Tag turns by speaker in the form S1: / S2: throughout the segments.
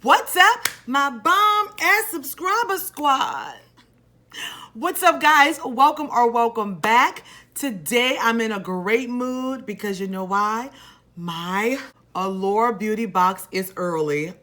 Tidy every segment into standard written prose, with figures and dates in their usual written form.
S1: What's up, my bomb ass subscriber squad? What's up, guys? Welcome or welcome back. Today I'm in a great mood because you know why? My Allure beauty box is early.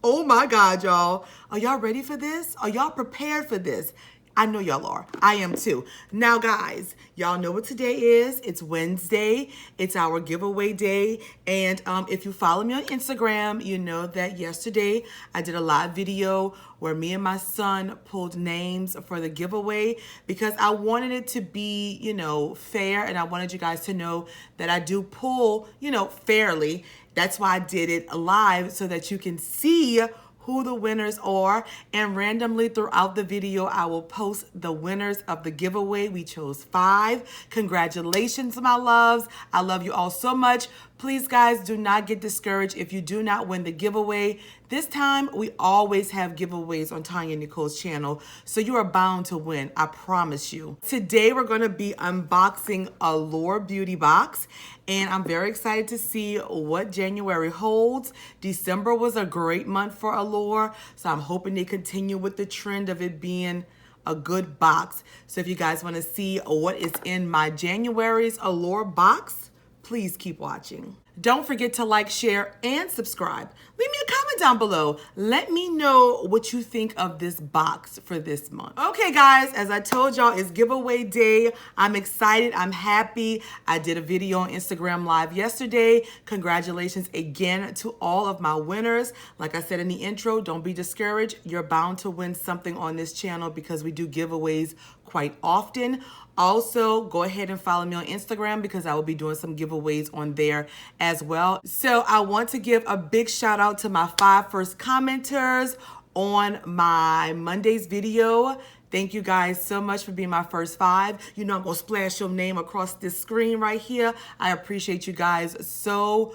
S1: Oh my God, y'all. Are y'all ready for this? Are y'all prepared for this? I know y'all are. I am too. Now, guys, y'all know what today is. It's Wednesday. It's our giveaway day. And if you follow me on Instagram, you know that yesterday I did a live video where me and my son pulled names for the giveaway because I wanted it to be, you know, fair. And I wanted you guys to know that I do pull, you know, fairly. That's why I did it live so that you can see who the winners are, and randomly throughout the video I will post the winners of the giveaway. We chose 5. Congratulations, my loves. I love you all so much. Please, guys, do not get discouraged if you do not win the giveaway. This time, we always have giveaways on TonyaNicole's channel, so you are bound to win, I promise you. Today, we're gonna be unboxing Allure Beauty Box, and I'm very excited to see what January holds. December was a great month for Allure, so I'm hoping they continue with the trend of it being a good box. So if you guys wanna see what is in my January's Allure box, please keep watching. Don't forget to like, share, and subscribe. Leave me a comment down below. Let me know what you think of this box for this month. Okay, guys, as I told y'all, it's giveaway day. I'm excited. I'm happy. I did a video on Instagram Live yesterday. Congratulations again to all of my winners. Like I said in the intro, don't be discouraged. You're bound to win something on this channel because we do giveaways quite often. Also, go ahead and follow me on Instagram because I will be doing some giveaways on there as well. So I want to give a big shout out to my 5 first commenters on my Monday's video. Thank you guys so much for being my first 5. You know I'm gonna splash your name across this screen right here. I appreciate you guys so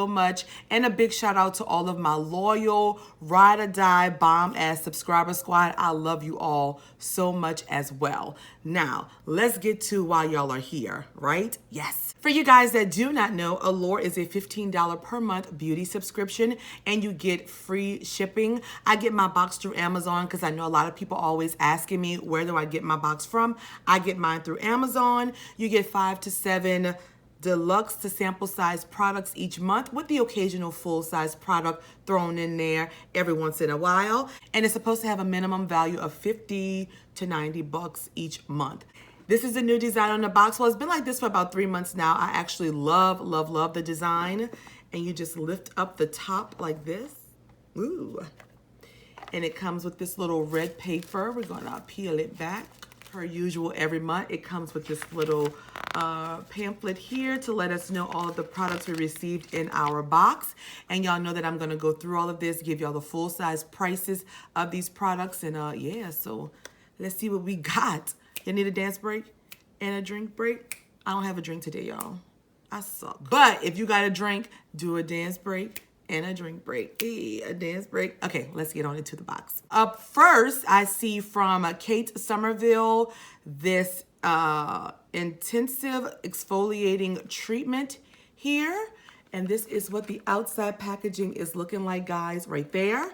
S1: much. And a big shout out to all of my loyal, ride or die, bomb ass subscriber squad. I love you all so much as well. Now, let's get to why y'all are here, right? Yes. For you guys that do not know, Allure is a $15 per month beauty subscription and you get free shipping. I get my box through Amazon because I know a lot of people always asking me, where do I get my box from? I get mine through Amazon. You get 5 to 7 deluxe to sample size products each month with the occasional full size product thrown in there every once in a while. And it's supposed to have a minimum value of 50 to 90 bucks each month. This is a new design on the box. Well, it's been like this for about 3 months now. I actually love the design. And you just lift up the top like this. Ooh. And it comes with this little red paper. We're gonna peel it back. Per usual, every month, it comes with this little pamphlet here to let us know all of the products we received in our box. And y'all know that I'm gonna go through all of this, give y'all the full size prices of these products. And yeah, so let's see what we got. You need a dance break and a drink break? I don't have a drink today, y'all. I suck. But if you got a drink, do a dance break and a drink break. Hey, a dance break. Okay, let's get on into the box. Up first, I see from Kate Somerville this intensive exfoliating treatment here. And this is what the outside packaging is looking like, guys, right there.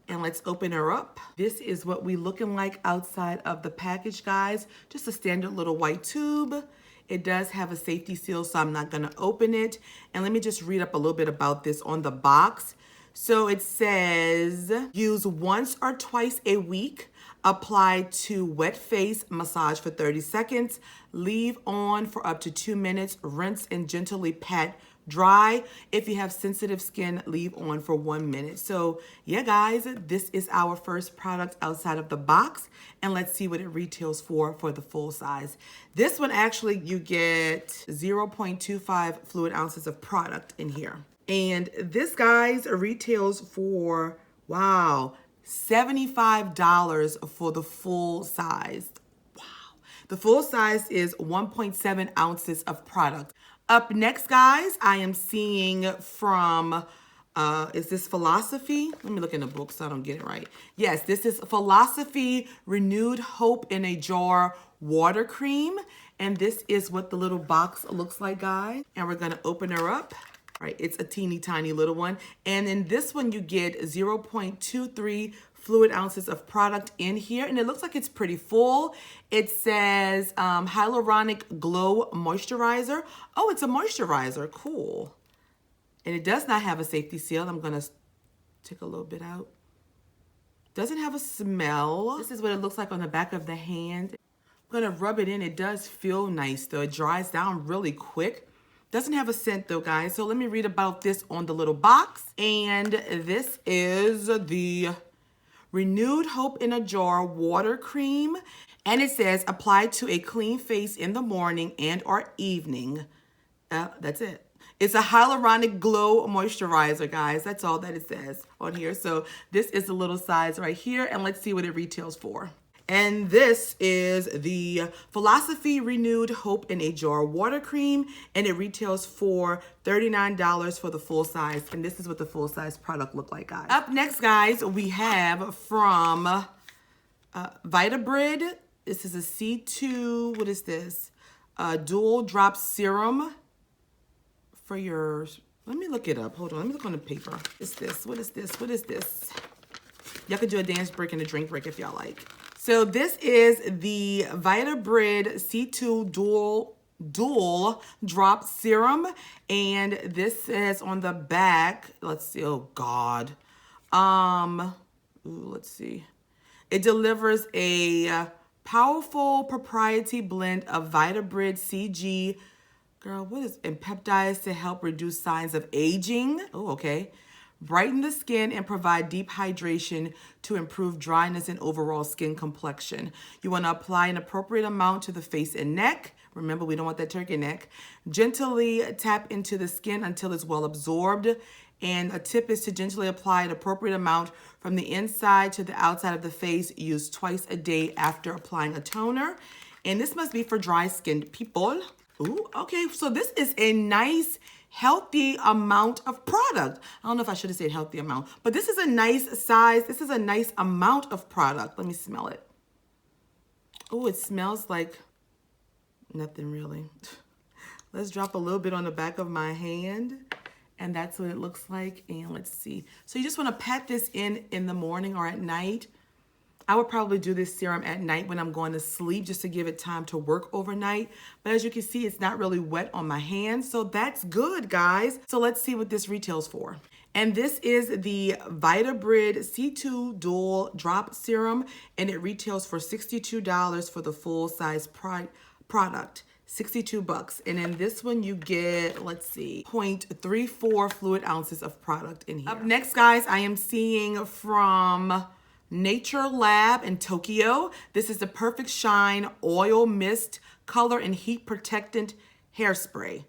S1: And let's open her up. This is what we looking like outside of the package, guys. Just a standard little white tube. It does have a safety seal, so I'm not gonna open it. And let me just read up a little bit about this on the box. So it says, use once or twice a week. Apply to wet face, massage for 30 seconds. Leave on for up to 2 minutes. Rinse and gently pat dry. If you have sensitive skin, leave on for 1 minute. So yeah, guys, this is our first product outside of the box. And let's see what it retails for the full size. This one, actually, you get 0.25 fluid ounces of product in here. And this, guys, retails for, wow, $75 for the full size. Wow. The full size is 1.7 ounces of product. Up next, guys, I am seeing from, is this Philosophy? Let me look in the book so I don't get it right. Yes, this is Philosophy Renewed Hope in a Jar Water Cream. And this is what the little box looks like, guys. And we're gonna open her up. All right, it's a teeny tiny little one. And in this one, you get 0.23 fluid ounces of product in here. And it looks like it's pretty full. It says Hyaluronic Glow Moisturizer. Oh, it's a moisturizer. Cool. And it does not have a safety seal. I'm going to take a little bit out. Doesn't have a smell. This is what it looks like on the back of the hand. I'm going to rub it in. It does feel nice, though. It dries down really quick. Doesn't have a scent, though, guys. So let me read about this on the little box. And this is the Renewed Hope in a Jar Water Cream. And it says, apply to a clean face in the morning and or evening. That's it. It's a hyaluronic glow moisturizer, guys. That's all that it says on here. So this is the little size right here. And let's see what it retails for. And this is the Philosophy Renewed Hope in a Jar Water Cream. And it retails for $39 for the full size. And this is what the full size product look like, guys. Up next, guys, we have from VITABRID. This is a C2, what is this? Dual Drop Serum. For your, let me look it up. Hold on, let me look on the paper. What's this? What is this? What is this? Y'all can do a dance break and a drink break if y'all like. So this is the VITABRID C2 Dual Drop Serum. And this says on the back, let's see, oh God. Let's see. It delivers a powerful proprietary blend of VITABRID CG, girl, what is, and peptides to help reduce signs of aging. Oh, okay. Brighten the skin and provide deep hydration to improve dryness and overall skin complexion. You want to apply an appropriate amount to the face and neck. Remember, we don't want that turkey neck. Gently tap into the skin until it's well absorbed. And a tip is to gently apply an appropriate amount from the inside to the outside of the face. Use twice a day after applying a toner. And this must be for dry-skinned people. Ooh, okay, so this is a nice, healthy amount of product. I don't know if I should have said healthy amount, but this is a nice size. This is a nice amount of product. Let me smell it. Oh, it smells like nothing really. Let's drop a little bit on the back of my hand. And that's what it looks like. And let's see. So you just want to pat this in the morning or at night. I would probably do this serum at night when I'm going to sleep just to give it time to work overnight. But as you can see, it's not really wet on my hands. So that's good, guys. So let's see what this retails for. And this is the VITABRID C2 Dual Drop Serum. And it retails for $62 for the full size product. 62 bucks. And in this one you get, let's see, 0.34 fluid ounces of product in here. Up next, guys, I am seeing from Nature Lab in Tokyo. This is the Perfect Shine Oil Mist Color and Heat Protectant Hairspray.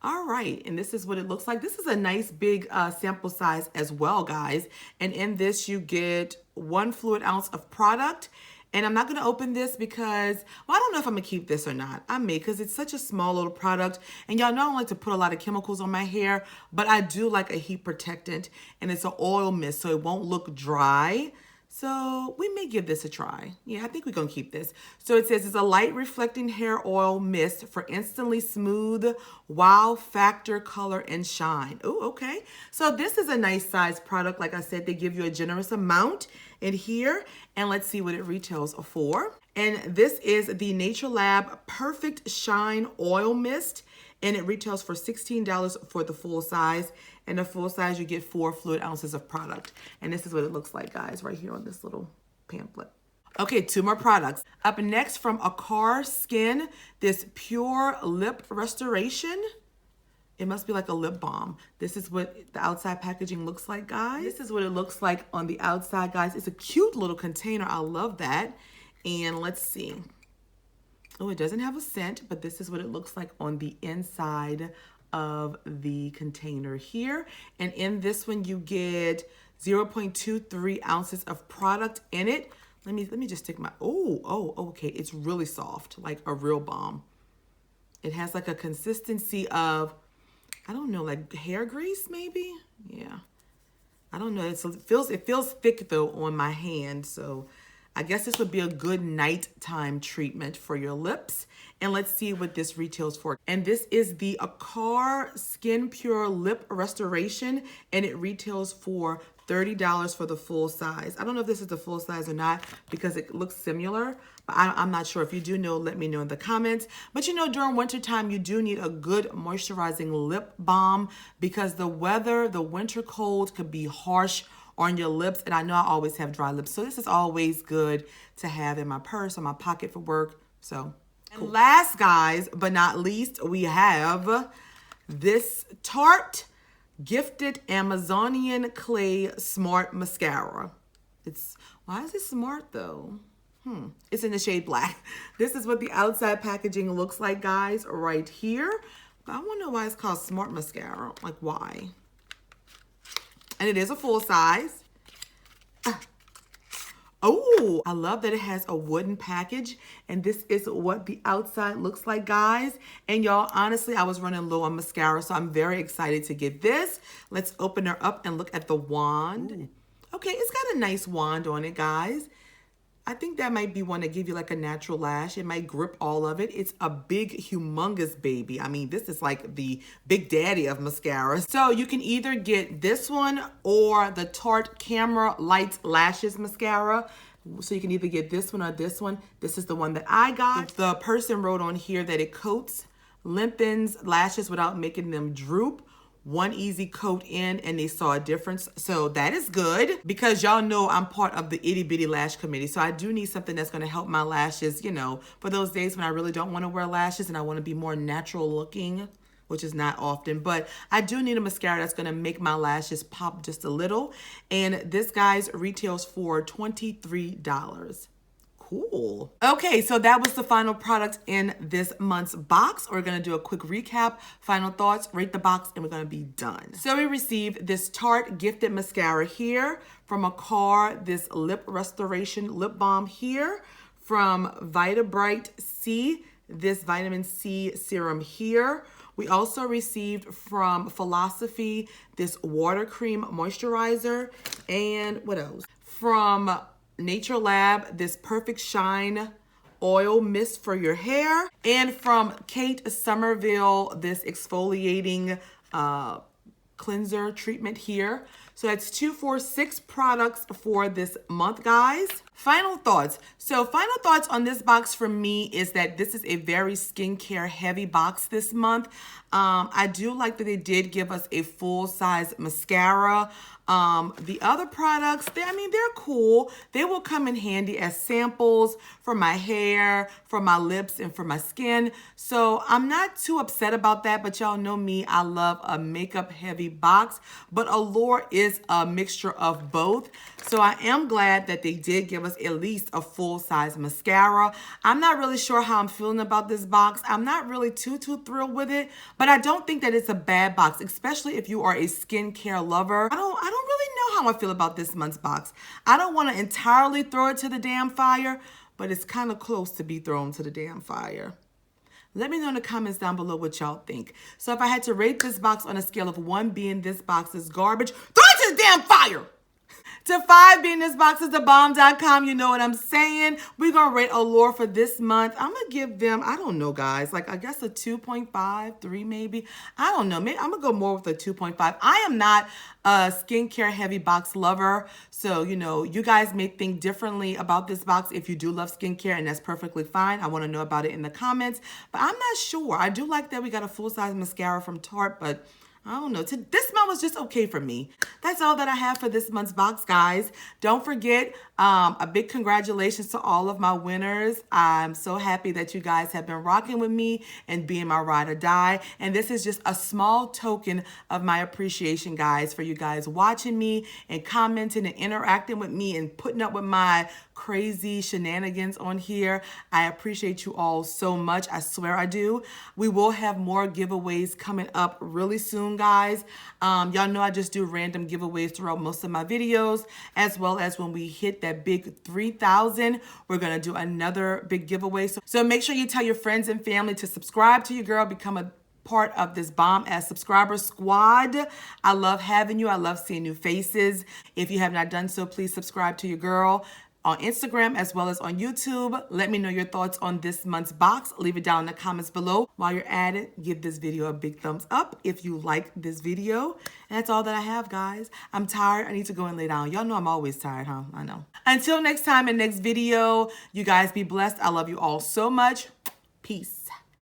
S1: All right, and this is what it looks like. This is a nice big sample size as well, guys. And in this you get 1 fluid ounce of product. And I'm not going to open this because, well, I don't know if I'm going to keep this or not. I may, because it's such a small little product. And y'all know I don't like to put a lot of chemicals on my hair, but I do like a heat protectant. And it's an oil mist, so it won't look dry. So we may give this a try. Yeah, I think we're going to keep this. So it says it's a light reflecting hair oil mist for instantly smooth, wow factor, color, and shine. Oh, okay. So this is a nice size product. Like I said, they give you a generous amount in here. And let's see what it retails for. And this is the Nature Lab Perfect Shine Oil Mist. And it retails for $16 for the full size. And the full size, you get 4 fluid ounces of product. And this is what it looks like, guys, right here on this little pamphlet. Okay, 2 more products. Up next from AKAR Skin, this Pure Lip Restoration. It must be like a lip balm. This is what the outside packaging looks like, guys. This is what it looks like on the outside, guys. It's a cute little container. I love that. And let's see. Oh, it doesn't have a scent, but this is what it looks like on the inside of the container here. And in this one, you get 0.23 ounces of product in it. Let me just stick my, okay. It's really soft, like a real balm. It has like a consistency of, I don't know, like hair grease maybe? Yeah. I don't know. It feels thick though on my hand, so I guess this would be a good nighttime treatment for your lips. And let's see what this retails for. And this is the AKAR Skin Pure Lip Restoration, and it retails for $30 for the full size. I don't know if this is the full size or not because it looks similar, but I'm not sure. If you do know, let me know in the comments. But you know, during wintertime, you do need a good moisturizing lip balm because the weather, the winter cold could be harsh on your lips, and I know I always have dry lips, so this is always good to have in my purse or my pocket for work. So cool. And last, guys, but not least, we have this Tarte Gifted Amazonian Clay Smart Mascara. Why is it smart though? It's in the shade black. This is what the outside packaging looks like, guys, right here. But I wonder why it's called Smart Mascara. Like, why? And it is a full size. Oh, I love that it has a wooden package, and this is what the outside looks like, guys. And y'all, honestly, I was running low on mascara, so I'm very excited to get this. Let's open her up and look at the wand. Ooh. Okay, it's got a nice wand on it, guys. I think that might be one that give you like a natural lash. It might grip all of it. It's a big, humongous baby. I mean, this is like the big daddy of mascara. So you can either get this one or the Tarte Camera Light Lashes Mascara. So you can either get this one or this one. This is the one that I got. The person wrote on here that it coats, lengthens lashes without making them droop. One easy coat in and they saw a difference. So that is good because y'all know I'm part of the itty bitty lash committee. So I do need something that's going to help my lashes, you know, for those days when I really don't want to wear lashes and I want to be more natural looking, which is not often. But I do need a mascara that's going to make my lashes pop just a little. And this, guys, retails for $23. Cool. Okay, so that was the final product in this month's box. We're gonna do a quick recap, final thoughts, rate the box, and we're gonna be done. So we received this Tarte Gifted Mascara here, from AKAR, this Lip Restoration Lip Balm here, from VITABRID C, this Vitamin C Serum here. We also received from Philosophy this Water Cream Moisturizer, and what else? From Nature Lab, this Perfect Shine Oil Mist for your hair. And from Kate Somerville, this exfoliating cleanser treatment here. So that's 2, 4, 6 products for this month, guys. Final thoughts. So final thoughts on this box for me is that this is a very skincare heavy box this month. I do like that they did give us a full size mascara. The other products, they're cool. They will come in handy as samples for my hair, for my lips, and for my skin. So I'm not too upset about that, but y'all know me, I love a makeup heavy box, but Allure is a mixture of both. So I am glad that they did give us at least a full size mascara. I'm not really sure how I'm feeling about this box. I'm not really too thrilled with it, but I don't think that it's a bad box, especially if you are a skincare lover. I don't really know how I feel about this month's box. I don't want to entirely throw it to the damn fire, but it's kind of close to be thrown to the damn fire. Let me know in the comments down below what y'all think. So if I had to rate this box on a scale of 1 being this box is garbage, throw it to the damn fire! To 5 being this box is the bomb.com, you know what I'm saying? We're going to rate Allure for this month. I'm going to give them, I don't know, guys, like I guess a 2.5, 3 maybe. I don't know. Maybe I'm going to go more with a 2.5. I am not a skincare heavy box lover. So, you know, you guys may think differently about this box if you do love skincare, and that's perfectly fine. I want to know about it in the comments. But I'm not sure. I do like that we got a full-size mascara from Tarte, but I don't know. This month was just okay for me. That's all that I have for this month's box, guys. Don't forget, a big congratulations to all of my winners. I'm so happy that you guys have been rocking with me and being my ride or die. And this is just a small token of my appreciation, guys, for you guys watching me and commenting and interacting with me and putting up with my crazy shenanigans on here. I appreciate you all so much. I swear I do. We will have more giveaways coming up really soon, guys. Y'all know I just do random giveaways throughout most of my videos, as well as when we hit that big 3,000, we're gonna do another big giveaway. So make sure you tell your friends and family to subscribe to your girl, become a part of this bomb ass subscriber squad. I love having you. I love seeing new faces. If you have not done so, please subscribe to your girl on Instagram as well as on YouTube. Let me know your thoughts on this month's box. Leave it down in the comments below. While you're at it, give this video a big thumbs up if you like this video. And that's all that I have, guys. I'm tired. I need to go and lay down. Y'all know I'm always tired, huh? I know. Until next time and next video, you guys be blessed. I love you all so much. Peace.